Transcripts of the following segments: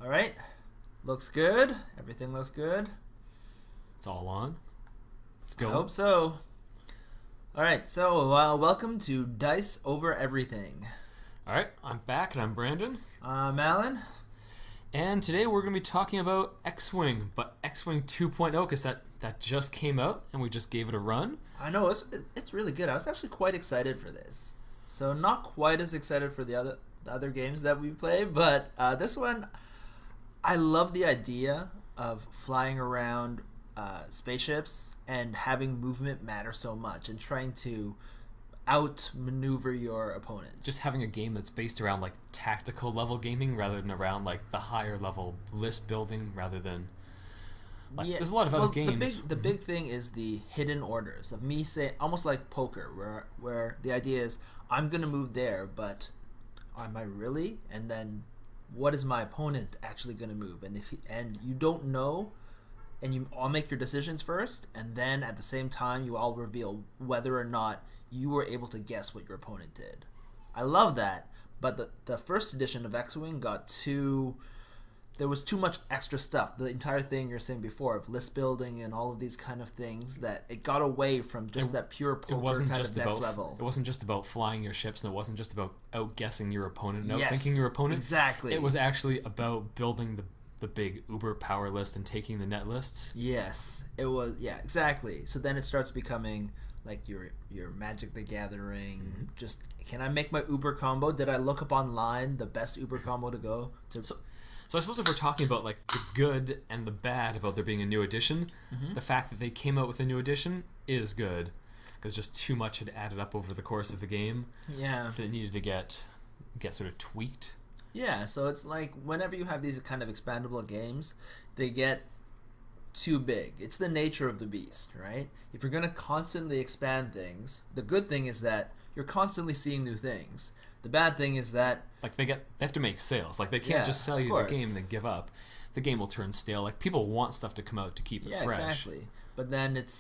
All right. Looks good. Everything looks good. It's all on. Let's go. I hope so. All right. So, welcome to Dice Over Everything. All right, I'm back and I'm Brandon. I'm Alan. And today we're going to be talking about XWing, but XWing 2.0 because that just came out and we just gave it a run. I know it's really good. I was actually quite excited for this. So not quite as excited for the other games that we play, but this one, I love the idea of flying around spaceships and having movement matter so much and trying to outmaneuver your opponents. Just having a game that's based around like tactical level gaming rather than around like the higher level list building rather than like there's a lot of other games. The big thing is the hidden orders of me saying almost like poker where the idea is I'm gonna move there, but am I really? And then what is my opponent actually gonna move? And and you don't know, and you all make your decisions first, and then at the same time you all reveal whether or not you were able to guess what your opponent did. I love that, but the first edition of X-Wing there was too much extra stuff. The entire thing you're saying before of list building and all of these kind of things that it got away from just that pure poker kind of next level. It wasn't just about flying your ships, and it wasn't just about outguessing your opponent and Yes, outthinking your opponent. exactly. It was actually about building the big uber power list and taking the net lists. Yes, it was. Yeah, exactly. So then it starts becoming like your Magic the Gathering. Mm-hmm. Just can I make my Uber combo? Did I look up online the best Uber combo to go to? So I suppose if we're talking about like the good and the bad about there being a new edition, the fact that they came out with a new edition is good because just too much had added up over the course of the game. Yeah, that needed to get sort of tweaked. Yeah, so it's like whenever you have these kind of expandable games, they get too big. It's the nature of the beast, right? If you're going to constantly expand things, the good thing is that you're constantly seeing new things. The bad thing is that like they have to make sales. Like they can't just sell you the game and then give up. The game will turn stale. Like people want stuff to come out to keep it fresh. Yeah, exactly. But then at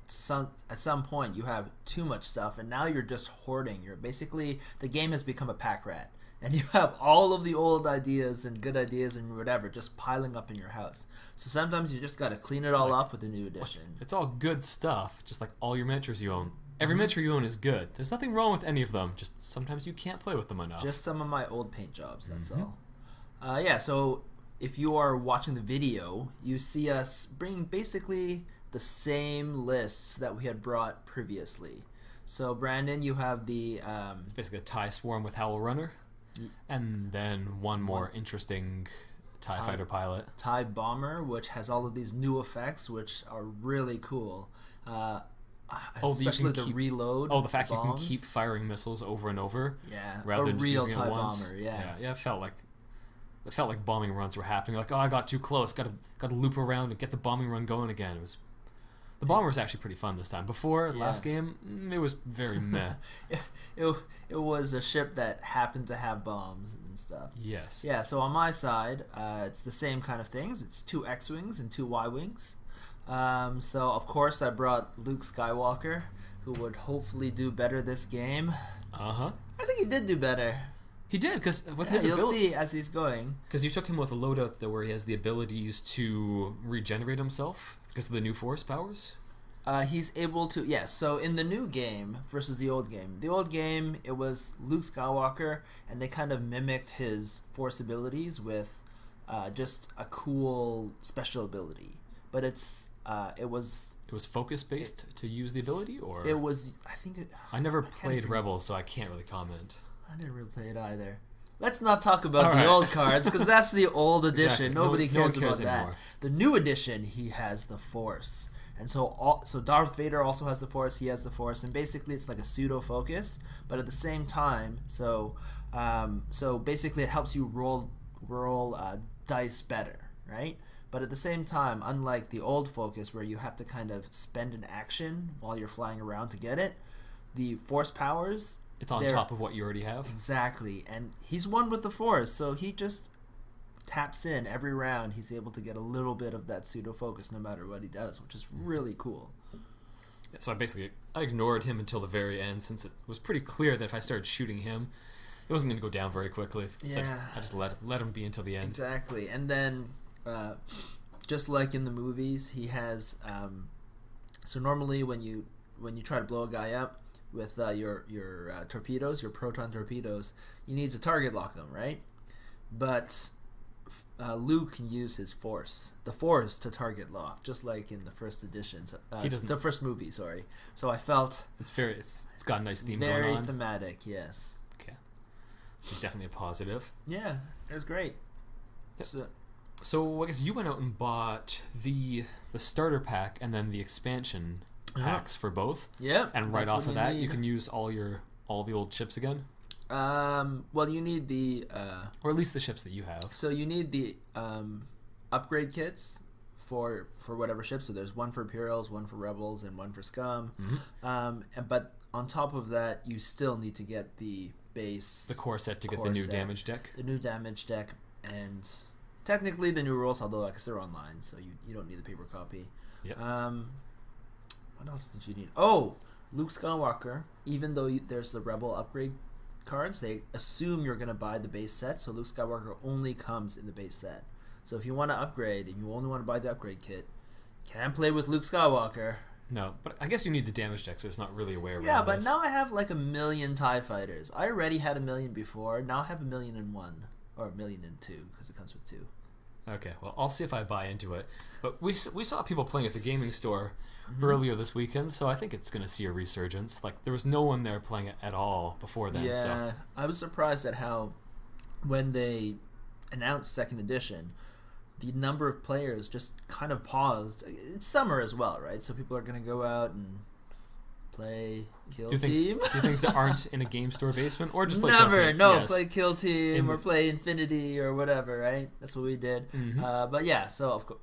some point you have too much stuff and now you're just hoarding. You're basically the game has become a pack rat. And you have all of the old ideas and good ideas and whatever just piling up in your house. So sometimes you just got to clean it all off with a new edition. It's all good stuff, just like all your miniatures you own. Every miniature you own is good. There's nothing wrong with any of them. Just sometimes you can't play with them enough. Just some of my old paint jobs, that's all. Yeah, so if you are watching the video, you see us bring basically the same lists that we had brought previously. So Brandon, you have the... it's basically a TIE Swarm with Howl Runner. And then one more interesting TIE Fighter pilot. TIE Bomber, which has all of these new effects, which are really cool. Especially the reload. Oh, the fact you can keep firing missiles over and over. Yeah, rather than real just using TIE it once. Bomber. Yeah. It felt like bombing runs were happening. Like, oh, I got too close. Got to loop around and get the bombing run going again. The bomber was actually pretty fun this time. Before, last game, it was very meh. It was a ship that happened to have bombs and stuff. Yes. Yeah, so on my side, it's the same kind of things. It's 2 X-Wings and 2 Y-Wings. So, of course, I brought Luke Skywalker, who would hopefully do better this game. Uh-huh. I think he did do better. He did, because with his ability... You'll see as he's going. Because you took him with a loadout where he has the abilities to regenerate himself because of the new force powers. He's able to... Yes, so in the new game versus the old game, it was Luke Skywalker, and they kind of mimicked his force abilities with just a cool special ability. But it was focus based to use the ability, or it was. I think I never played Rebels, so I can't really comment. I didn't really play it either. Let's not talk about the old cards because that's the old edition. Exactly. Nobody cares about anymore. that. The new edition, he has the Force, and so Darth Vader also has the Force. He has the Force, and basically it's like a pseudo focus, but at the same time, so basically it helps you roll dice better, right? But at the same time, unlike the old focus where you have to kind of spend an action while you're flying around to get it, the force powers... It's on top of what you already have. Exactly. And he's one with the force, so he just taps in every round. He's able to get a little bit of that pseudo-focus no matter what he does, which is really cool. So I ignored him until the very end since it was pretty clear that if I started shooting him, it wasn't going to go down very quickly. So Yeah. I just let him be until the end. Exactly. And then, just like in the movies, he has. So normally, when you try to blow a guy up with your torpedoes, your proton torpedoes, you need to target lock them, right? But Luke can use his the force to target lock, just like in the first editions. He doesn't. The first movie, sorry. So I felt It's got a nice theme very going on. thematic. Yes. Okay, it's definitely a positive. Yeah, it was great. Yep. So I guess you went out and bought the starter pack and then the expansion packs for both. Yep. And right off of that, you can use all the old chips again. Well, you need the or at least the ships that you have. So you need the upgrade kits for whatever ship. So there's one for Imperials, one for Rebels, and one for Scum. But on top of that, you still need to get the core set to get the new damage deck. The new damage deck, and technically the new rules, although I guess they're online, so you don't need the paper copy. Yep. What else did you need? Oh, Luke Skywalker. Even though there's the Rebel upgrade cards, they assume you're going to buy the base set, so Luke Skywalker only comes in the base set. So if you want to upgrade and you only want to buy the upgrade kit, can't play with Luke Skywalker. No, but I guess you need the damage deck, so it's not really a way around Yeah, but this. now I have like 1,000,000 TIE fighters. I already had 1,000,000 before. Now I have 1,000,001 or 1,000,002 because it comes with 2. Okay, well, I'll see if I buy into it. But we saw people playing at the gaming store earlier this weekend, so I think it's going to see a resurgence. Like, there was no one there playing it at all before then. Yeah, so. I was surprised at how, when they announced second edition, the number of players just kind of paused. It's summer as well, right? So people are going to go out and play Kill Team. Do things that aren't in a game store basement, or just play Kill Team? Yes. Play Kill Team or play Infinity or whatever, right? That's what we did. But yeah, so of course,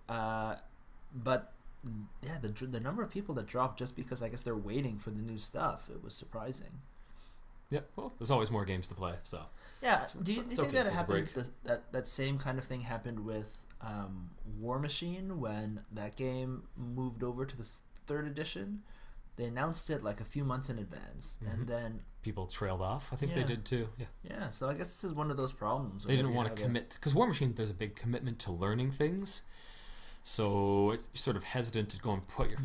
yeah, the number of people that dropped just because I guess they're waiting for the new stuff. It was surprising. Yeah, well, there's always more games to play, so. Yeah, do you think that it happened? That same kind of thing happened with War Machine when that game moved over to the third edition. They announced it like a few months in advance, and then people trailed off. I think they did too. Yeah. Yeah. So I guess this is one of those problems. They didn't want to commit because War Machine. There's a big commitment to learning things, so it's sort of hesitant to go and put your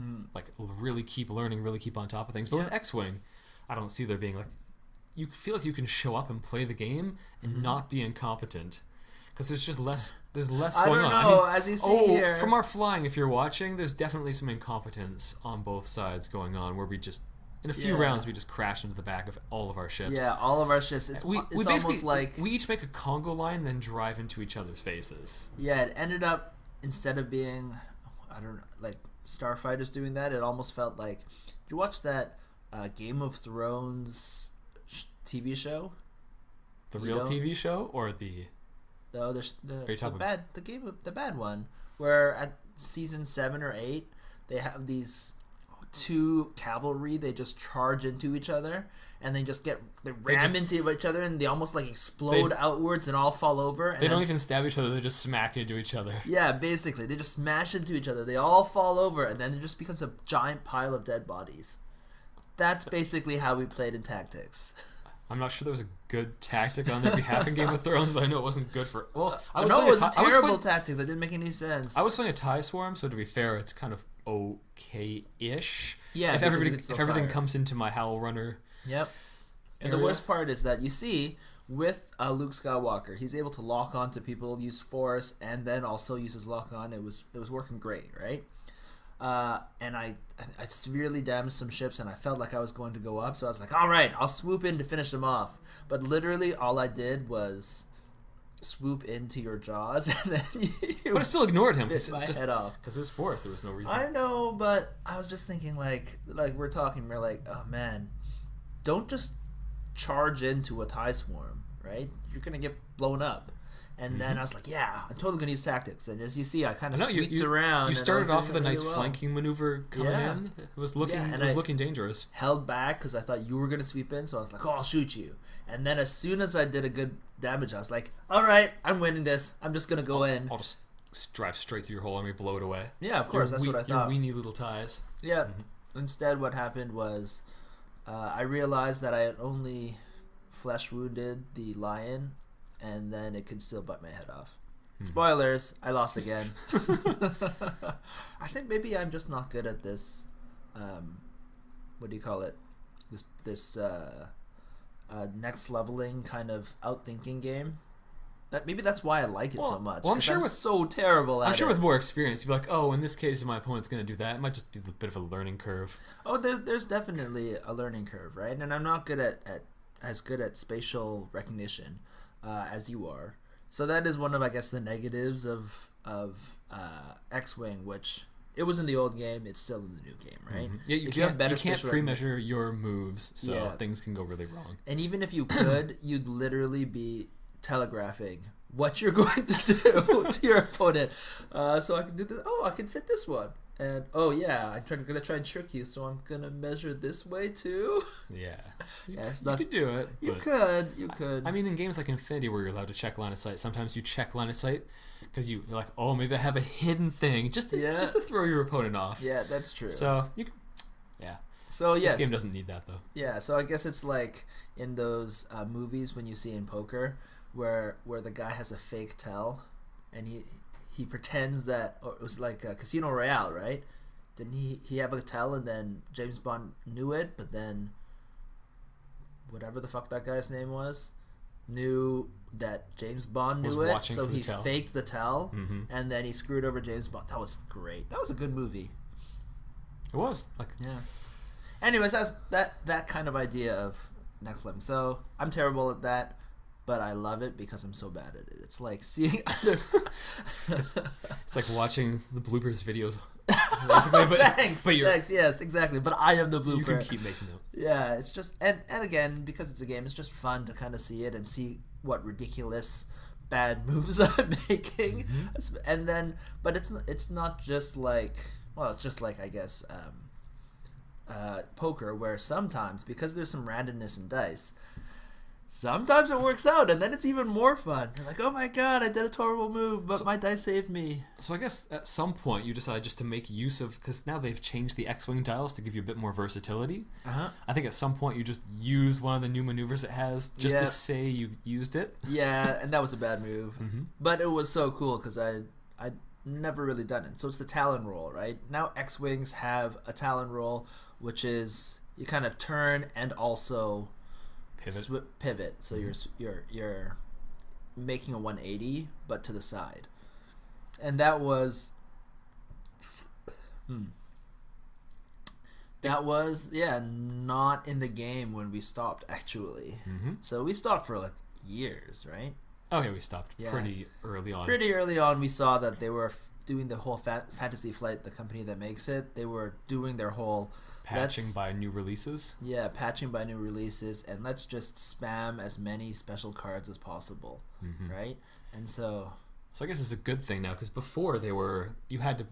really keep learning, really keep on top of things. But with XWing, I don't see there being like you feel like you can show up and play the game and not be incompetent. Because there's just less. There's less going on. I don't know. As you see here, from our flying, if you're watching, there's definitely some incompetence on both sides going on. Where we just, in a few rounds, we just crash into the back of all of our ships. Yeah, all of our ships. It's almost like we each make a Congo line, then drive into each other's faces. Yeah, it ended up instead of being, I don't know, like starfighters doing that. It almost felt like. Did you watch that Game of Thrones TV show? The real TV show or the. Though the bad one, where at season 7 or 8 they have these 2 cavalry. They just charge into each other and they ram into each other and they almost like explode outwards and all fall over. And they don't even stab each other; they just smack into each other. Yeah, basically they just smash into each other. They all fall over and then it just becomes a giant pile of dead bodies. That's basically how we played in Tactics. I'm not sure there was a good tactic on their behalf in Game of Thrones, but I know it wasn't good for. Well, it was a terrible tactic that didn't make any sense. I was playing a TIE Swarm, so to be fair, it's kind of okay-ish. Yeah, if everything comes into my Howl Runner. Yep. And the worst part is that you see with Luke Skywalker, he's able to lock on to people, use Force, and then also use his lock on. It was working great, right? And I severely damaged some ships, and I felt like I was going to go up. So I was like, all right, I'll swoop in to finish them off. But literally, all I did was swoop into your jaws, and then but I still ignored him. Bit my head off because there's Force. There was no reason. I know, but I was just thinking, like we're talking, we're like, oh man, don't just charge into a TIE Swarm, right? You're gonna get blown up. And then I was like, yeah, I'm totally going to use Tactics. And as you see, I kind of squeaked around. You started off with a nice flanking maneuver coming in. It was looking dangerous. Held back because I thought you were going to sweep in. So I was like, oh, I'll shoot you. And then as soon as I did a good damage, I was like, all right, I'm winning this. I'm just going to go in. I'll just drive straight through your whole army, blow it away. Yeah, of course. That's what I thought. Your weenie little ties. Yeah. Instead, what happened was I realized that I had only flesh wounded the lion, and then it can still bite my head off. Spoilers, I lost again. I think maybe I'm just not good at this, what do you call it? This next leveling kind of outthinking game. Maybe that's why I like it so much. Well, I'm sure I'm so terrible at it. I'm sure with more experience, you'd be like, oh, in this case, my opponent's going to do that. It might just be a bit of a learning curve. Oh, there's definitely a learning curve, right? And I'm not good at as good at spatial recognition as you are. So that is one of, I guess, the negatives of XWing, which it was in the old game. It's still in the new game, right? Yeah, you can't pre-measure your moves, so things can go really wrong. And even if you could, you'd literally be telegraphing what you're going to do to your opponent. So I can do this. Oh, I can fit this one. And oh yeah, I'm gonna try and trick you, so I'm gonna measure this way too. Yeah, you could do it. You could. I mean, in games like Infinity, where you're allowed to check line of sight, sometimes you check line of sight because you're like, oh, maybe I have a hidden thing just to throw your opponent off. Yeah, that's true. So you can, yeah. So yes, this game doesn't need that though. Yeah, so I guess it's like in those movies when you see in poker where the guy has a fake tell, and he pretends that, or it was like Casino Royale, right? Didn't he have a tell, and then James Bond knew it, but then whatever the fuck that guy's name was knew that James Bond knew it, so he faked the tell, and then he screwed over James Bond. That was great. That was a good movie. It was. Yeah. Anyways, that's that kind of idea of next level. So I'm terrible at that, but I love it because I'm so bad at it. It's like seeing other... it's like watching the bloopers videos, basically. But, thanks, yes, exactly. But I am the blooper. You can keep making them. Yeah, it's just... And again, because it's a game, it's just fun to kind of see it and see what ridiculous bad moves I'm making. And then... But it's not just like... Well, it's just like, I guess, poker, where sometimes, because there's some randomness in dice... Sometimes it works out, and then it's even more fun. You're like, oh my god, I did a terrible move, but my dice saved me. So I guess at some point you decide just to make use of, because now they've changed the X-Wing dials to give you a bit more versatility. I think at some point you just use one of the new maneuvers it has just to say you used it. Yeah, and that was a bad move. But it was so cool because I'd never really done it. So it's the Talon roll, right? Now X-Wings have a Talon roll, which is you kind of turn and also... Pivot. So you're making a 180, but to the side, and that was not in the game when we stopped actually. So we stopped for like years, right? Oh yeah, we stopped pretty early on. Pretty early on, we saw that they were doing the whole Fantasy Flight, the company that makes it. They were doing their whole patching by new releases. Yeah, patching by new releases, and let's just spam as many special cards as possible, right? And so I guess it's a good thing now, because before you had to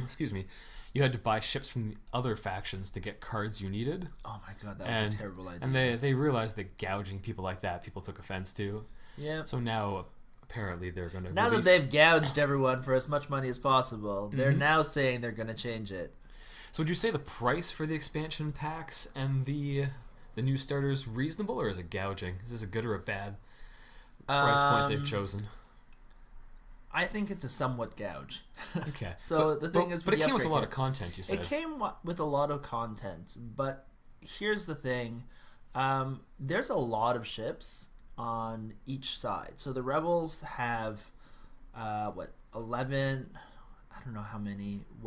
excuse me, you had to buy ships from the other factions to get cards you needed. Oh my god, that was a terrible idea. And they realized that gouging people like that, people took offense to. Yeah. So now apparently they're going to that they've gouged everyone for as much money as possible, they're now saying they're going to change it. So would you say the price for the expansion packs and the new starters reasonable, or is it gouging? Is this a good or a bad price point they've chosen? I think it's a somewhat gouge. Okay. So the thing is, but it came with a lot of content. You said it came with a lot of content, but here's the thing: there's a lot of ships on each side. So the Rebels have 11. I don't know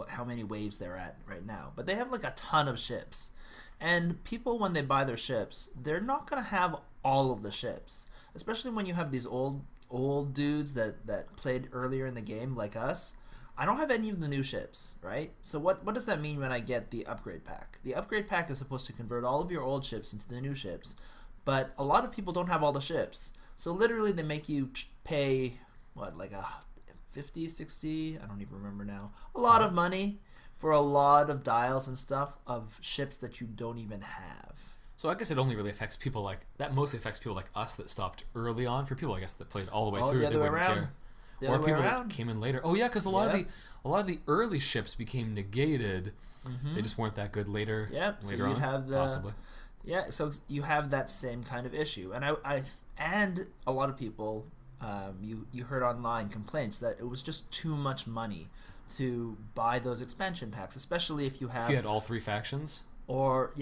how many waves they're at right now, but they have like a ton of ships, and people, when they buy their ships, they're not gonna have all of the ships, especially when you have these old dudes that played earlier in the game like us. I don't have any of the new ships, right? So what does that mean when I get the upgrade pack? The upgrade pack is supposed to convert all of your old ships into the new ships, but a lot of people don't have all the ships, so literally they make you pay like a 50, 60, I don't even remember now, a lot of money for a lot of dials and stuff of ships that you don't even have. So I guess it only really affects people like that. Mostly affects people like us that stopped early on. For people, I guess, that played all the way through, they wouldn't care. Or people that came in later. Oh yeah, because a lot of the early ships became negated. They just weren't that good later. Yep. Later so you'd on, have the possibly. Yeah, so you have that same kind of issue, and and a lot of people, you heard online complaints that it was just too much money to buy those expansion packs, especially if you have If you had all three factions, or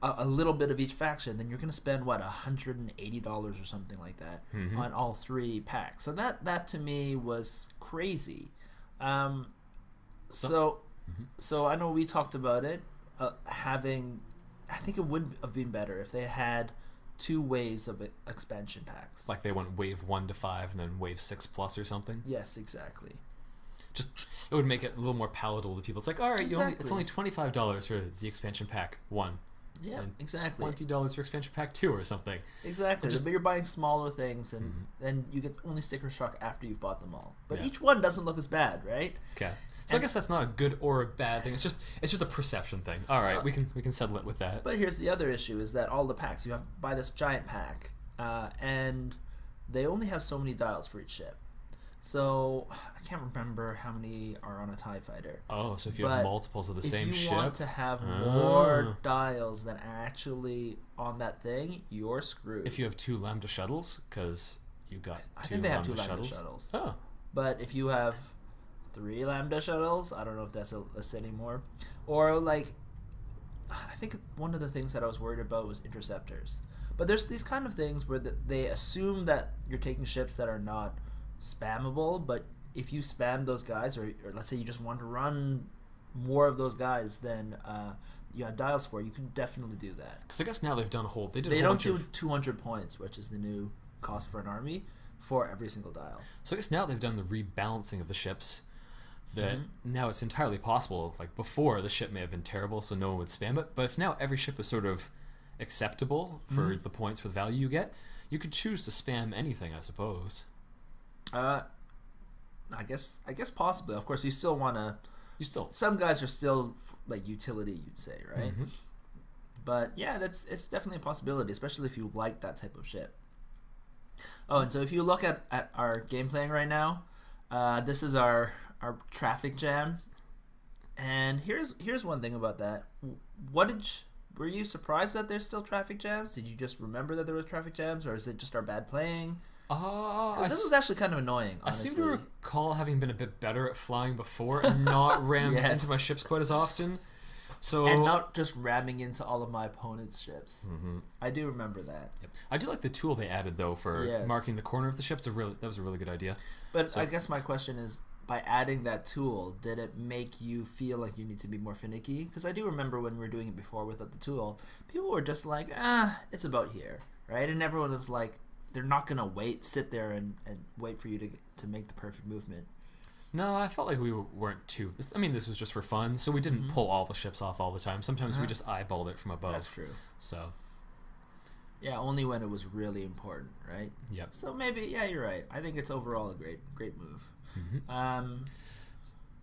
a little bit of each faction, then you're going to spend what $180 or something like that on all three packs. So that to me was crazy. So I know we talked about it having. I think it would have been better if they had 2 waves of expansion packs. like they went wave 1 to 5 and then wave 6 plus or something. Yes, exactly. Just it would make it a little more palatable to people. It's like, all right, Exactly. it's only $25 for the expansion pack 1. Yeah, and exactly. $20 for expansion pack 2 or something. Exactly. Just- But you're buying smaller things, and then you get only sticker shock after you've bought them all. But Yeah. each one doesn't look as bad, right? Okay. So I guess that's not a good or a bad thing. It's just a perception thing. All right, we can settle it with that. But here's the other issue: is that all the packs you have to buy this giant pack, and they only have so many dials for each ship. So I can't remember how many are on a TIE fighter. Oh, so if you But have multiples of the same if you ship, want to have more dials than actually on that thing, you're screwed. if you have 2 Lambda shuttles, because you got 2 I think they have 2 Lambda Lambda shuttles. shuttles. Oh, But if you have 3 Lambda shuttles, I don't know if that's a list anymore. Or like, I think one of the things that I was worried about was interceptors. But there's these kind of things where they assume that you're taking ships that are not spammable, but if you spam those guys, or let's say you just want to run more of those guys than you have dials for, you can definitely do that. because I guess now they've done a whole. They They a whole don't bunch do 200 points, which is the new cost for an army, for every single dial. So I guess now they've done the rebalancing of the ships. That now it's entirely possible. Like before, the ship may have been terrible, so no one would spam it. But if now every ship is sort of acceptable for the points for the value you get, you could choose to spam anything, I suppose. I guess possibly. Of course, you still want to. Some guys are still like utility, you'd say, right? But yeah, it's definitely a possibility, especially if you like that type of ship. Oh, and so if you look at our game playing right now, this is our traffic jam, and here's one thing about that. Were you surprised that there's still traffic jams? Did you just remember that there was traffic jams, or is it just our bad playing? Because this was actually kind of annoying, honestly. I seem to recall having been a bit better at flying before and not ram into my ships quite as often. So and not just ramming into all of my opponent's ships. I do remember that. Yep. I do like the tool they added though for marking the corner of the ship. That was a really good idea. But I guess my question is, by adding that tool, did it make you feel like you need to be more finicky? Because I do remember when we were doing it before without the tool, people were just like, it's about here, right? And everyone was like, they're not going to sit there and wait for you to make the perfect movement. No, I felt like we weren't too... I mean, this was just for fun, so we didn't pull all the ships off all the time. Sometimes we just eyeballed it from above. That's true. So... yeah, only when it was really important, right? Yep. So maybe, yeah, you're right. I think it's overall a great move.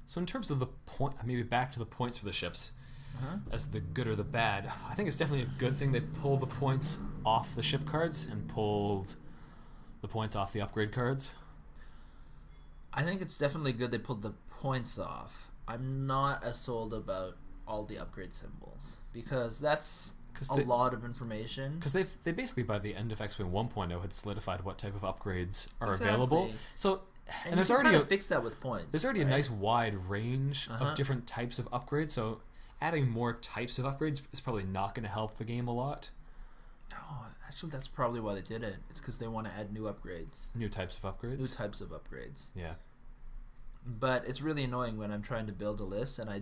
So in terms of the point... maybe back to the points for the ships, as the good or the bad, I think it's definitely a good thing they pulled the points off the ship cards and pulled the points off the upgrade cards. I think it's definitely good they pulled the points off. I'm not as sold about all the upgrade symbols, because that's a lot of information. Because they basically, by the end of XWing 1.0, had solidified what type of upgrades are available. So, and there's already fix that with points. There's already a nice wide range of different types of upgrades. So, adding more types of upgrades is probably not going to help the game a lot. Oh, actually, that's probably why they did it. It's because they want to add new upgrades. New types of upgrades? Yeah. But it's really annoying when I'm trying to build a list and I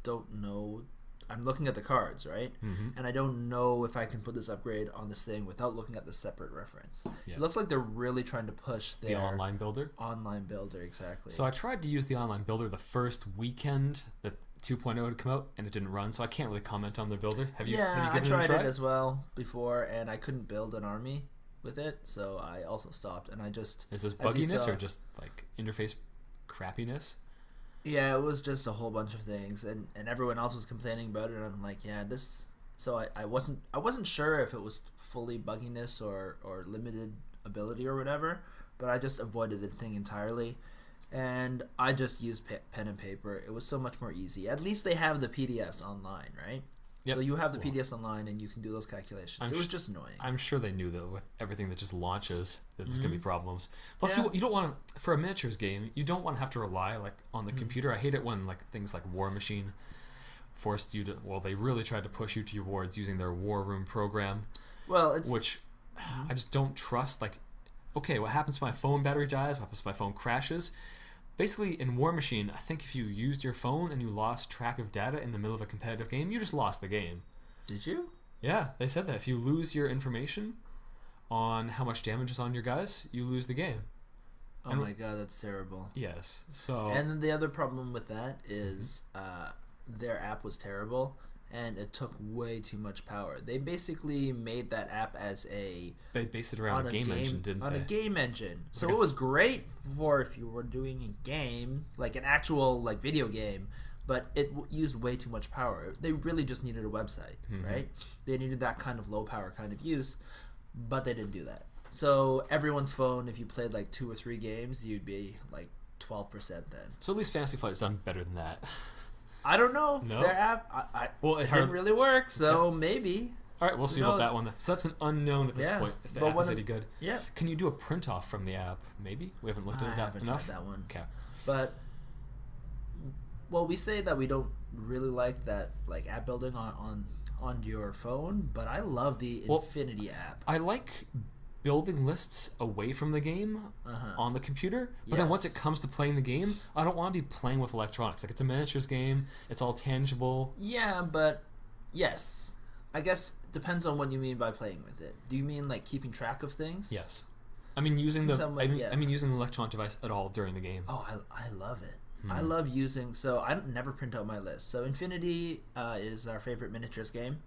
don't know. I'm looking at the cards, right? And I don't know if I can put this upgrade on this thing without looking at the separate reference. Yeah. It looks like they're really trying to push their... the online builder? Online builder, exactly. So I tried to use the online builder the first weekend that 2.0 had come out, and it didn't run, so I can't really comment on their builder. Have you given it a try? I tried it as well before, and I couldn't build an army with it, so I also stopped, and I just... Is this bugginess or just, like, interface crappiness? Yeah, it was just a whole bunch of things, and everyone else was complaining about it, and I'm like, yeah, this... So I wasn't sure if it was fully bugginess or limited ability or whatever, but I just avoided the thing entirely. And I just used pen and paper. It was so much more easy. At least they have the PDFs online, right? Yep. So you have the PDFs online and you can do those calculations. It was just annoying. I'm sure they knew, though, with everything that just launches, that there's going to be problems. Plus, Yeah. you don't want to, for a miniatures game, you don't want to have to rely like on the computer. I hate it when like things like War Machine forced you to, well, they really tried to push you towards using their War Room program. Well, it's... Which I just don't trust. Like, okay, what happens if my phone battery dies? What happens if my phone crashes? Basically, in War Machine, I think if you used your phone and you lost track of data in the middle of a competitive game, you just lost the game. Did you? Yeah, they said that. If you lose your information on how much damage is on your guys, you lose the game. Oh my god, that's terrible. Yes, so... And then the other problem with that is their app was terrible, and it took way too much power. They basically made that app as a... They based it around a game engine, didn't they? On a game engine. So it was great for if you were doing a game, like an actual like video game, but it used way too much power. They really just needed a website, right? They needed that kind of low power kind of use, but they didn't do that. So everyone's phone, if you played like 2 or 3 games, you'd be like 12% then. So at least Fantasy Flight's done better than that. I don't know. No? Their app, it didn't really work, so maybe. All right, we'll see about that one. So that's an unknown at this point, if the app is any good. Yeah. Can you do a print-off from the app? Maybe? We haven't looked at that enough. I haven't tried that one. Okay. But, well, we say that we don't really like that like app building on your phone, but I love the Infinity app. I like building lists away from the game on the computer, but then once it comes to playing the game, I don't want to be playing with electronics. Like, it's a miniatures game, it's all tangible. Yeah, but yes, I guess depends on what you mean by playing with it. Do you mean like keeping track of things? Yes. I mean using I mean using the electronic device at all during the game. Oh, I love it. I love using, so I never print out my list. So Infinity is our favorite miniatures game,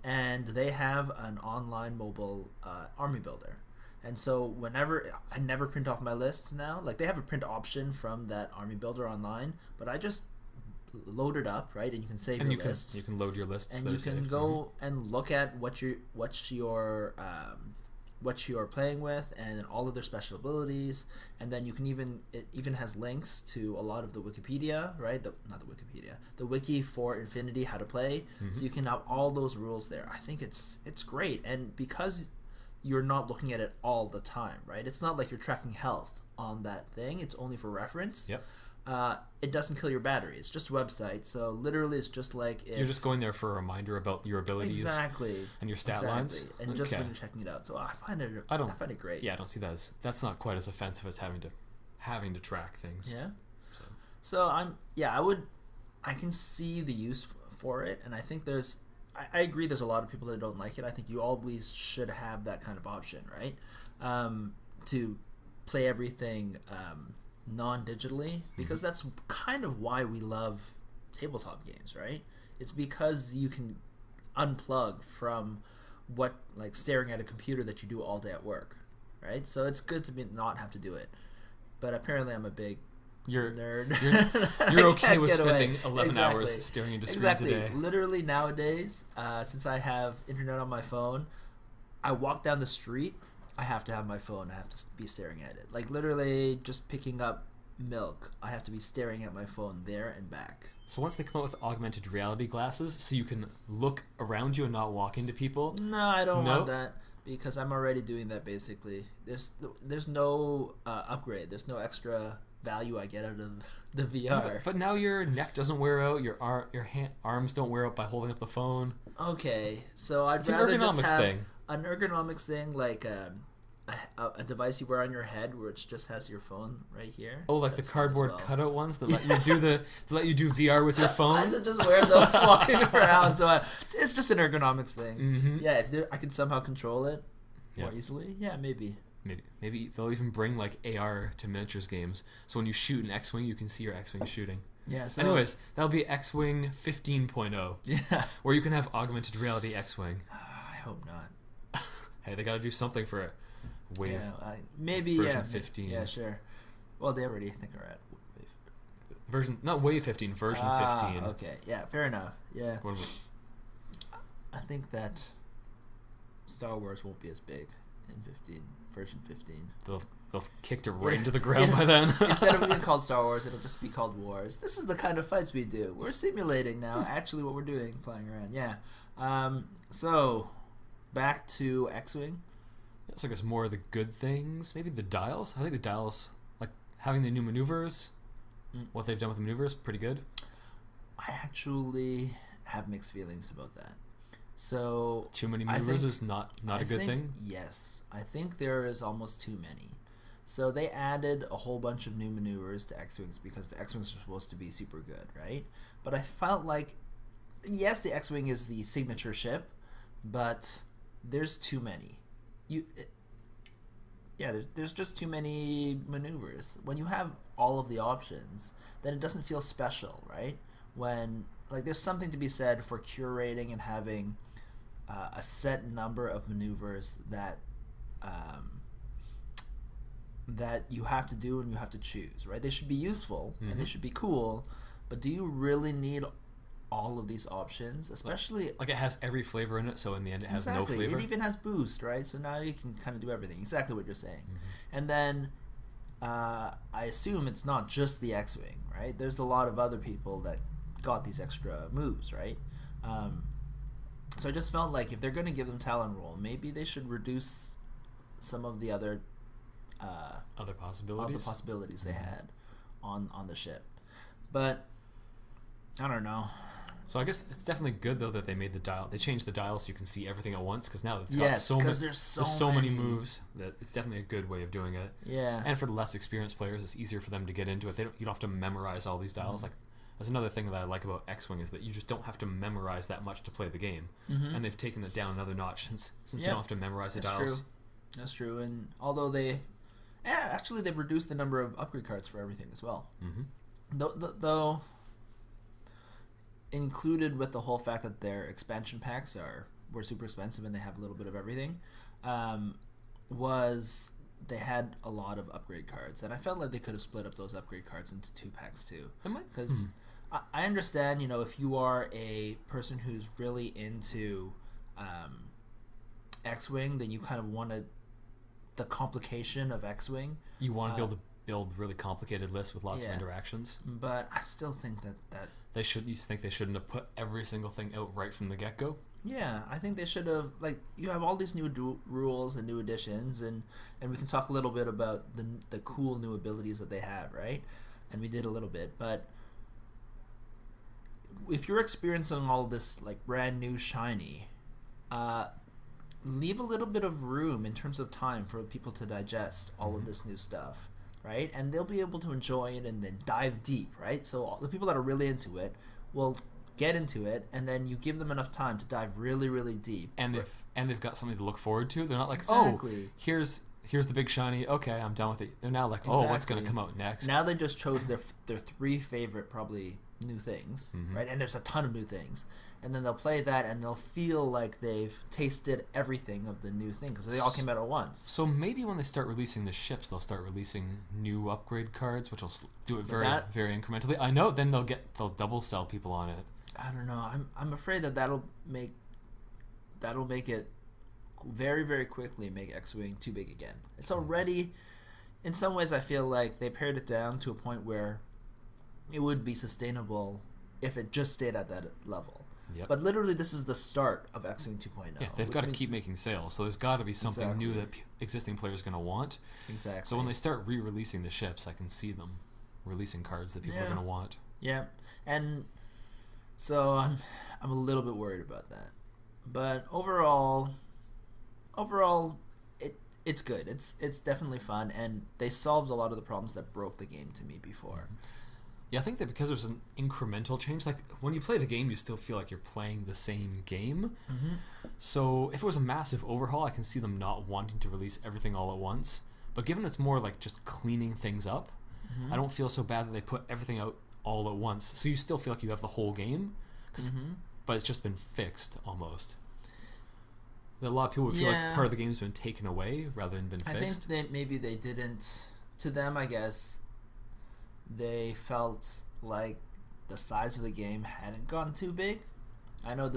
and they have an online mobile army builder. And so whenever, I never print off my lists now. Like, they have a print option from that army builder online, but I just load it up, right? And you can save your lists. You can load your lists. And you can go and look at what you're playing with and all of their special abilities. And then you can it even has links to a lot of the Wikipedia, right? The wiki for Infinity, how to play. So you can have all those rules there. I think it's great. And because you're not looking at it all the time, right? It's not like you're tracking health on that thing. It's only for reference. Yep. It doesn't kill your battery. It's just a website. So literally, it's just like you're just going there for a reminder about your abilities, and your stat lines, and just when you're checking it out. So I find it great. Yeah, I don't see that that's not quite as offensive as having to track things. Yeah. So I can see the use for it, and I think I agree. There's a lot of people that don't like it. I think you always should have that kind of option, right? To play everything non-digitally, because that's kind of why we love tabletop games, right? It's because you can unplug from staring at a computer that you do all day at work, right? So it's good to not have to do it. But apparently I'm a big nerd. You're okay with spending 11 hours staring into screens a day. Literally nowadays, since I have internet on my phone, I walk down the street, I have to have my phone. I have to be staring at it. Like, literally just picking up milk, I have to be staring at my phone there and back. So once they come out with augmented reality glasses so you can look around you and not walk into people... No, I don't want that, because I'm already doing that basically. There's no upgrade. There's no extra value I get out of the VR. But now your neck doesn't wear out, your arms don't wear out by holding up the phone. Okay, so I'd rather just have an ergonomics thing, like a device you wear on your head, which just has your phone right here. Oh, like the cardboard cutout ones that let you do VR with your phone. I should just wear those walking around. So it's just an ergonomics thing. Yeah, if I could somehow control it more easily, yeah, maybe. Maybe they'll even bring like AR to miniatures games, so when you shoot an X-Wing, you can see your X-Wing shooting. Yeah. So anyways, that'll be XWing 15.0. Yeah. Where you can have augmented reality X-Wing. I hope not. Hey, they got to do something for it. Wave. Yeah, maybe version 15. Yeah, sure. Well, they already think are at version, not Wave 15, version 15. Okay. Yeah. Fair enough. Yeah. What I think that Star Wars won't be as big in 15, version 15. They'll kicked it right into the ground by then. Instead of being called Star Wars, it'll just be called Wars. This is the kind of fights we do. We're simulating now, actually, what we're doing, flying around. Yeah. So, back to X-Wing. So I guess more of the good things. Maybe the dials. I think the dials, like having the new maneuvers, what they've done with the maneuvers, pretty good. I actually have mixed feelings about that. So too many maneuvers is not a good thing? Yes. I think there is almost too many. So they added a whole bunch of new maneuvers to X-Wings because the X-Wings are supposed to be super good, right? But I felt like, yes, the X-Wing is the signature ship, but there's too many. There's just too many maneuvers. When you have all of the options, then it doesn't feel special, right? When, like, there's something to be said for curating and having a set number of maneuvers that that you have to do and you have to choose, right? They should be useful and they should be cool, but do you really need all of these options? Especially like it has every flavor in it, so in the end it has no flavor. It even has boost, right? So now you can kind of do everything. Exactly what you're saying. And then I assume it's not just the X-Wing, right? There's a lot of other people that got these extra moves, right? So I just felt like if they're going to give them Talon Roll, maybe they should reduce some of the other possibilities they had on the ship. But I don't know. So I guess it's definitely good though that they made the dial. They changed the dial so you can see everything at once because now it's got there's so many moves that it's definitely a good way of doing it. Yeah. And for the less experienced players, it's easier for them to get into it. You don't have to memorize all these dials. Like that's another thing that I like about X-Wing is that you just don't have to memorize that much to play the game. And they've taken it down another notch since you don't have to memorize the dials. That's true. And although they've reduced the number of upgrade cards for everything as well. Though included with the whole fact that their expansion packs were super expensive and they have a little bit of everything, was they had a lot of upgrade cards, and I felt like they could have split up those upgrade cards into 2 packs too. Because I understand, if you are a person who's really into X-Wing, then you kind of wanted the complication of X-Wing. You want to be able to build really complicated lists with lots of interactions. But I still think that you think they shouldn't have put every single thing out right from the get-go? Yeah, I think they should have, you have all these new rules and new additions, and we can talk a little bit about the cool new abilities that they have, right? And we did a little bit, but if you're experiencing all this, brand new shiny, leave a little bit of room in terms of time for people to digest all of this new stuff, right? And they'll be able to enjoy it and then dive deep, right? So all the people that are really into it will get into it, and then you give them enough time to dive really, really deep. And they've got something to look forward to. They're not like, exactly. Oh, here's the big shiny. Okay, I'm done with it. They're now like, exactly. Oh, what's going to come out next? Now they just chose their 3 favorite probably new things, right? And there's a ton of new things. And then they'll play that, and they'll feel like they've tasted everything of the new thing because they all came out at once. So maybe when they start releasing the ships, they'll start releasing new upgrade cards, which will do it very, very incrementally. I know. Then they'll double sell people on it. I don't know. I'm afraid that'll make it very, very quickly make X-Wing too big again. It's already, in some ways, I feel like they pared it down to a point where it would be sustainable if it just stayed at that level. Yep. But literally, this is the start of X-Wing 2.0. Yeah, they've got to keep making sales, so there's got to be something new that existing players are going to want. Exactly. So when they start re-releasing the ships, I can see them releasing cards that people are going to want. Yeah, and so I'm a little bit worried about that. But overall, it's good. It's definitely fun, and they solved a lot of the problems that broke the game to me before. Yeah, I think that because there's an incremental change, like when you play the game, you still feel like you're playing the same game. So if it was a massive overhaul, I can see them not wanting to release everything all at once. But given it's more like just cleaning things up, I don't feel so bad that they put everything out all at once. So you still feel like you have the whole game, but it's just been fixed almost. A lot of people would feel like part of the game's been taken away rather than been fixed. I think that maybe they didn't. To them, I guess, they felt like the size of the game hadn't gotten too big, I know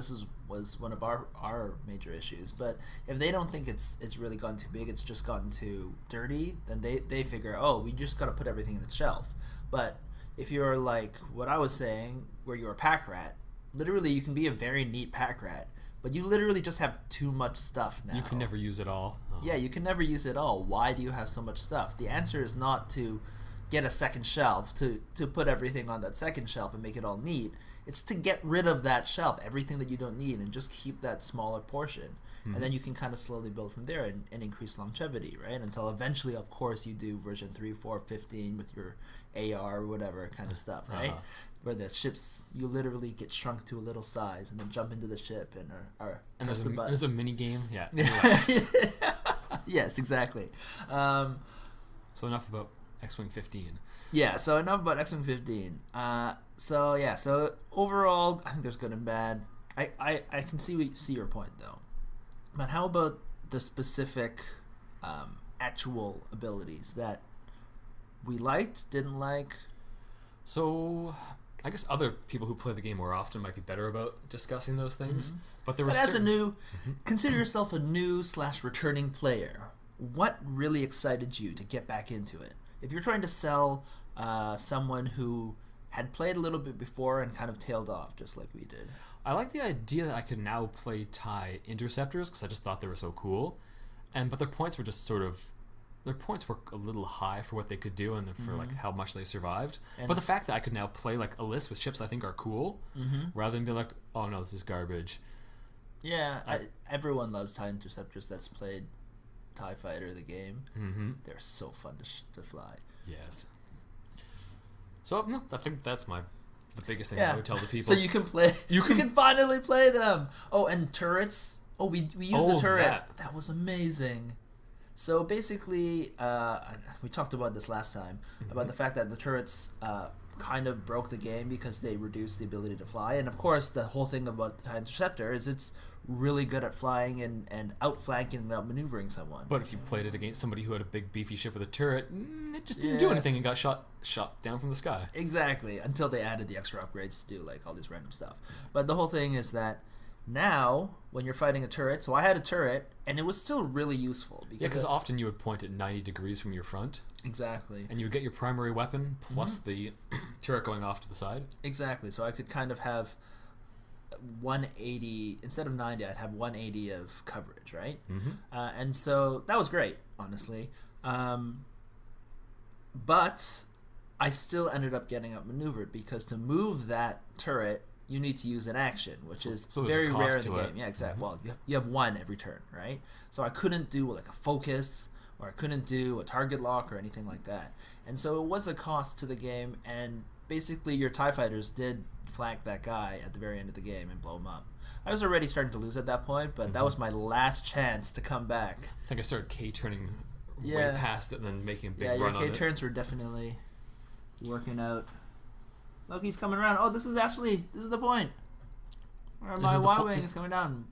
was one of our major issues, but if they don't think it's really gotten too big, it's just gotten too dirty, then they figure, oh, we just got to put everything in its shelf. But if you're like what I was saying, where you're a pack rat, literally you can be a very neat pack rat, but you literally just have too much stuff now. You can never use it all. Oh. Yeah, you can never use it all. Why do you have so much stuff? The answer is not to get a second shelf to put everything on that second shelf and make it all neat. It's to get rid of that shelf, everything that you don't need, and just keep that smaller portion. And then you can kind of slowly build from there and increase longevity, right? Until eventually, of course, you do version 3, 4, 15 with your AR or whatever kind of stuff, right? Where the ships, you literally get shrunk to a little size and then jump into the ship and and there's a mini game, yeah. Yes, exactly. So enough about XWing 15. Yeah, so enough about XWing 15. So overall, I think there's good and bad. I can see your point though. But how about the specific actual abilities that we liked, didn't like? So I guess other people who play the game more often might be better about discussing those things. But consider yourself a new / returning player. What really excited you to get back into it? If you're trying to sell someone who had played a little bit before and kind of tailed off, just like we did. I like the idea that I could now play TIE interceptors because I just thought they were so cool, but their points were just their points were a little high for what they could do and for like how much they survived. But the fact that I could now play like a list with ships I think are cool, rather than be like, oh no, this is garbage. Yeah, everyone loves TIE interceptors that's played TIE Fighter, the game. They're so fun to fly. Yes. So no, I think that's the biggest thing I would tell the people. So you can play. You can finally play them. Oh, and turrets. Oh, we used a turret. That was amazing. So basically, we talked about this last time about the fact that the turrets kind of broke the game because they reduced the ability to fly. And of course, the whole thing about the TIE Interceptor is it's really good at flying and outflanking and outmaneuvering someone. But if you played it against somebody who had a big beefy ship with a turret, it just didn't do anything and got shot down from the sky. Exactly, until they added the extra upgrades to do like all this random stuff. But the whole thing is that now, when you're fighting a turret, so I had a turret, and it was still really useful. Because often you would point at 90 degrees from your front. Exactly. And you would get your primary weapon plus the turret going off to the side. Exactly, so I could kind of have 180, instead of 90, I'd have 180 of coverage, right? And so that was great, honestly. But I still ended up getting outmaneuvered because to move that turret, you need to use an action, which is very rare in the game. Yeah, exactly. Well, you have one every turn, right? So I couldn't do like a focus, or I couldn't do a target lock or anything like that. And so it was a cost to the game, and basically your TIE fighters did flank that guy at the very end of the game and blow him up. I was already starting to lose at that point, but that was my last chance to come back. I think I started K-turning way past it and then making a big run on it. Yeah, your K-turns were definitely working out. Look, he's coming around. Oh, this is the point. Where my Y-wing is coming down.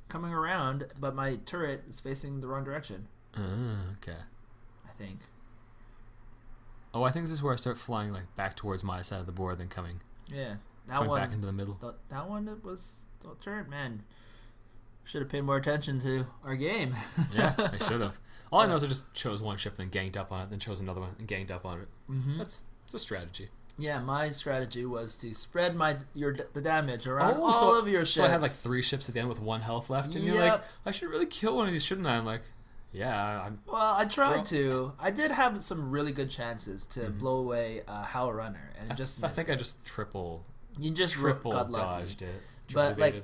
Coming around, but my turret is facing the wrong direction. Okay. I think. Oh, I think this is where I start flying like back towards my side of the board, then coming. Yeah. Coming back into the middle. That one was the turret, man. Should have paid more attention to our game. Yeah, I should have. All I know is I just chose one ship, then ganged up on it, then chose another one, and ganged up on it. It's a strategy. Yeah, my strategy was to spread the damage around all of your ships. So I had like 3 ships at the end with 1 health left, and you're like, I should really kill one of these, shouldn't I? I'm like, yeah. Well, I tried to. I did have some really good chances to blow away Howl Runner, and I think I just triple got dodged lucky. it. But like,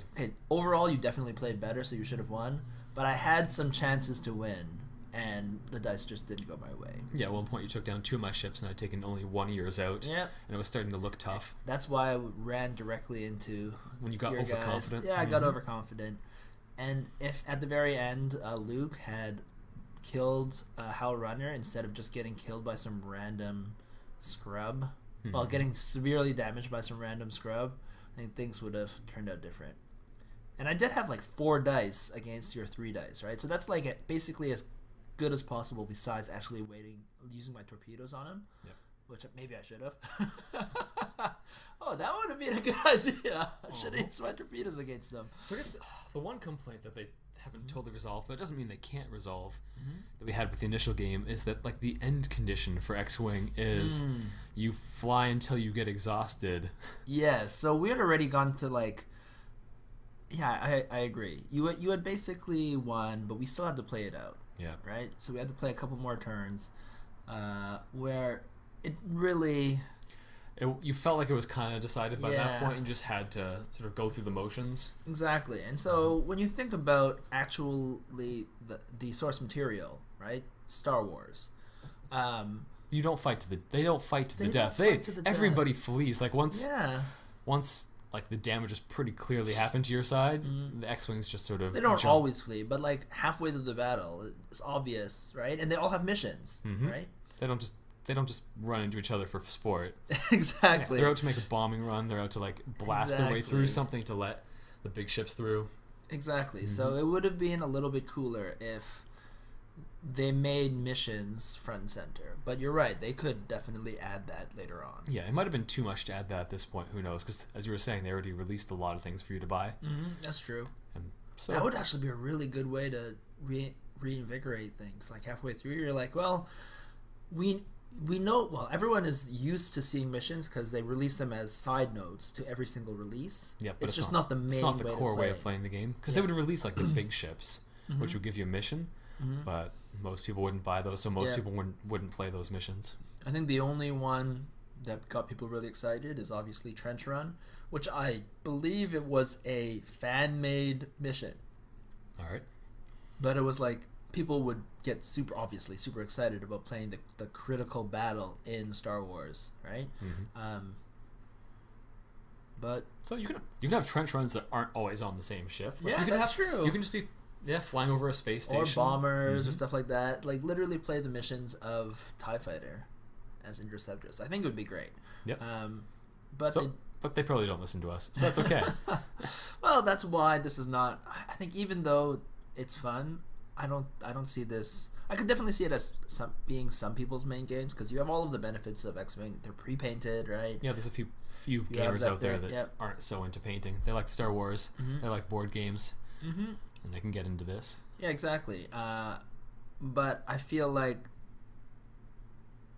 overall, you definitely played better, so you should have won. But I had some chances to win, and the dice just didn't go my way. Yeah, at one point you took down 2 of my ships, and I'd taken only 1 of yours out. Yeah. And it was starting to look tough. That's why I ran directly into when you got overconfident. Yeah, I got overconfident. And if at the very end Luke had killed Howl Runner instead of just getting killed by some random scrub, well, getting severely damaged by some random scrub, I think things would have turned out different. And I did have like 4 dice against your 3 dice, right? So that's like basically as good as possible besides actually using my torpedoes on him. Yep. which maybe I should have. Oh, that would have been a good idea. I should have used my torpedoes against them. So I guess the one complaint that they haven't totally resolved, but it doesn't mean they can't resolve, that we had with the initial game, is that like the end condition for X-Wing is you fly until you get exhausted. Yeah, so we had already gone to like... Yeah, I agree. You had basically won, but we still had to play it out. Yeah. Right? So we had to play a couple more turns where it really... You felt like it was kind of decided by that Yeah. point. You just had to sort of go through the motions. Exactly. And so when you think about actually the source material, right? Star Wars. You don't fight to the... They don't fight to the They death. don't fight to the Everybody flees. Like once like the damage has pretty clearly happened to your side, the X-Wings just sort of... They don't jump. always flee, but like halfway through the battle, it's obvious, right? And they all have missions, right? They don't just run into each other for sport. Exactly. Yeah, they're out to make a bombing run. They're out to like blast their way through something to let the big ships through. Exactly. So it would have been a little bit cooler if they made missions front and center. But you're right. They could definitely add that later on. Yeah, it might have been too much to add that at this point. Who knows? Because as you were saying, they already released a lot of things for you to buy. That's true. And so that would actually be a really good way to reinvigorate things. Like halfway through, you're like, well, we know, well, everyone is used to seeing missions because they release them as side notes to every single release. Yeah, but it's just not the main way It's not the to core play. way of playing the game. Because they would release like the big ships, which would give you a mission, but most people wouldn't buy those, so most people wouldn't play those missions. I think the only one that got people really excited is obviously Trench Run, which I believe it was a fan-made mission. All right. But it was like people would get super excited about playing the critical battle in Star Wars, right? But so you can have trench runs that aren't always on the same ship. Like yeah, you can that's true. You can just be flying over a space station or bombers or stuff like that. Like literally play the missions of TIE Fighter as interceptors. I think it would be great. Yep. But they probably don't listen to us, so that's okay. Well, that's why this is not. I think even though it's fun, I don't see this. I could definitely see it as being some people's main games because you have all of the benefits of X-Wing. They're pre-painted, right? Yeah, there's a few gamers out there that aren't so into painting. They like Star Wars. They like board games, and they can get into this. Yeah, exactly. But I feel like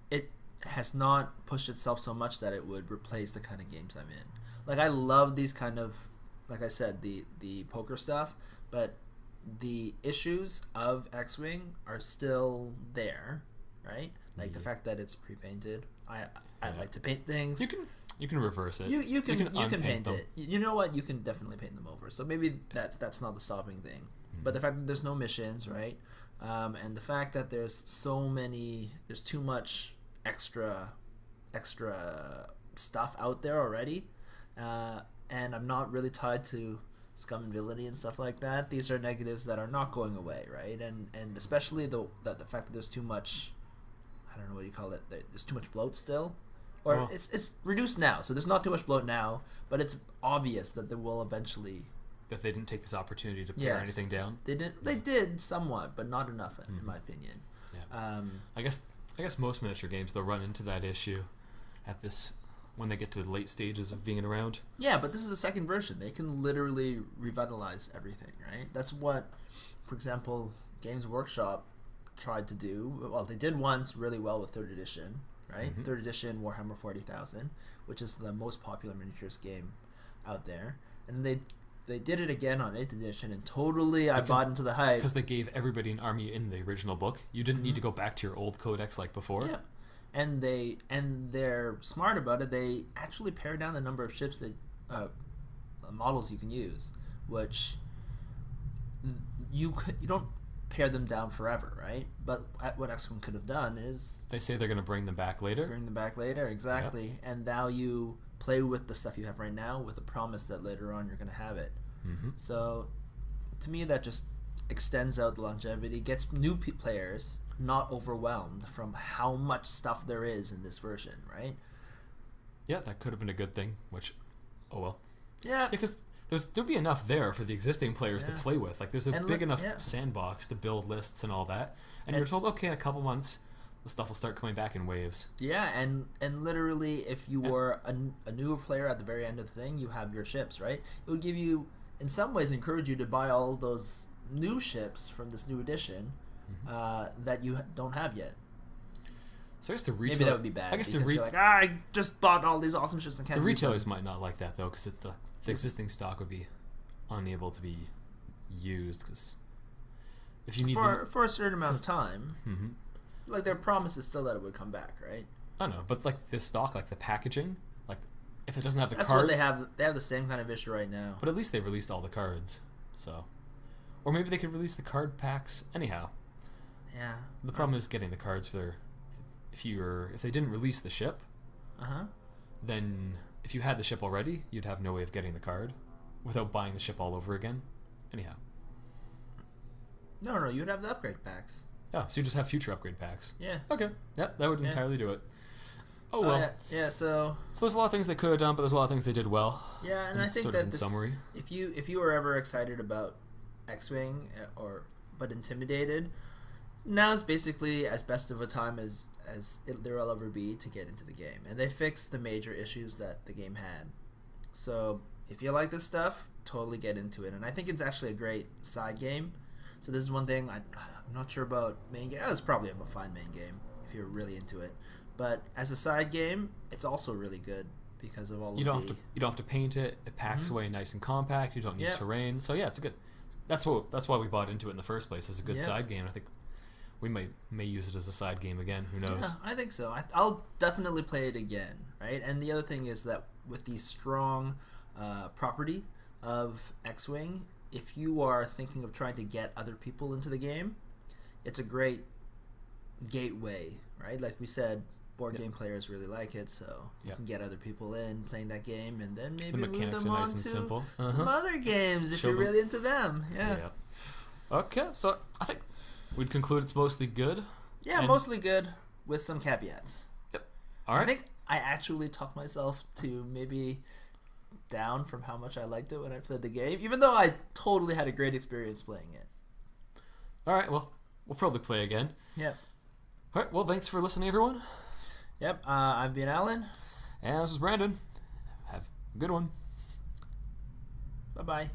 it has not pushed itself so much that it would replace the kind of games I'm in. Like I love these kind of, like I said, the poker stuff, but the issues of X-Wing are still there, right? Like the fact that it's pre-painted. I like to paint things. You can reverse it. You can paint them. it. You know what? You can definitely paint them over. So maybe that's not the stopping thing. But the fact that there's no missions, right? And the fact that there's too much extra stuff out there already, and I'm not really tied to scum and villainy and stuff like that. These are negatives that are not going away, right? And especially the fact that there's too much, I don't know what you call it. There's too much bloat still, or it's reduced now. So there's not too much bloat now, but it's obvious that there will eventually. That they didn't take this opportunity to pare anything down. They didn't. They did somewhat, but not enough, in my opinion. Yeah. I guess most miniature games they'll run into that issue at this when they get to the late stages of being around. Yeah, but this is the second version. They can literally revitalize everything, right? That's what, for example, Games Workshop tried to do. Well, they did once really well with 3rd edition, right? 3rd edition Warhammer 40,000, which is the most popular miniatures game out there. And they did it again on 8th edition, and totally I bought into the hype. Because they gave everybody an army in the original book. You didn't need to go back to your old codex like before. Yeah. And they're smart about it. They actually pare down the number of ships that models you can use, which you don't pare them down forever, right? But what X-Wing could have done is they say they're going to bring them back later. Exactly. Yep. And now you play with the stuff you have right now with the promise that later on you're going to have it. So to me, that just extends out the longevity, gets new players not overwhelmed from how much stuff there is in this version, right? Yeah, that could have been a good thing, which, oh well. Yeah. Because there'd be enough there for the existing players to play with. Like, there's a big enough sandbox to build lists and all that. And you're told, okay, in a couple months, the stuff will start coming back in waves. Yeah, and literally, if you were a newer player at the very end of the thing, you have your ships, right? It would give you, in some ways, encourage you to buy all those new ships from this new edition that you don't have yet. So I guess the retail... Maybe that would be bad. I guess you're like, I just bought all these awesome ships and can't the use them. retailers might not like that, though, because the existing stock would be unable to be used, because if you need for a certain amount of time, like their promise is still that it would come back, right? I don't know, but like the stock, like the packaging, like if it doesn't have the That's cards, what they have the same kind of issue right now. But at least they've released all the cards, so, or maybe they could release the card packs anyhow. Yeah. The problem is getting the cards for if they didn't release the ship, then if you had the ship already, you'd have no way of getting the card without buying the ship all over again. Anyhow. No, you'd have the upgrade packs. Oh, so you just have future upgrade packs. Yeah. Okay. Yeah, that would entirely do it. Oh well. Yeah. So there's a lot of things they could have done, but there's a lot of things they did well. Yeah, and I think sort that of in summary, if you were ever excited about XWing but intimidated, now is basically as best of a time as there will ever be to get into the game, and they fixed the major issues that the game had. So if you like this stuff, totally get into it, and I think it's actually a great side game. So this is one thing I'm not sure about main game. It's probably a fine main game if you're really into it, but as a side game, it's also really good because of all. You don't have to paint it. It packs away nice and compact. You don't need terrain. So yeah, it's a good. That's why we bought into it in the first place. It's a good side game. I think we may use it as a side game again. Who knows? Yeah, I think so. I'll definitely play it again, right? And the other thing is that with the strong property of XWing, if you are thinking of trying to get other people into the game, it's a great gateway, right? Like we said, board game players really like it, so you can get other people in playing that game, and then maybe move them on nice and to simple. some other games if you're really into them. Yeah. Okay, so I think we'd conclude it's mostly good. Yeah, mostly good with some caveats. Yep. All right. I think I actually talked myself to maybe down from how much I liked it when I played the game, even though I totally had a great experience playing it. All right, well, we'll probably play again. Yep. All right, well, thanks for listening, everyone. Yep, I've been Alan. And this is Brandon. Have a good one. Bye-bye.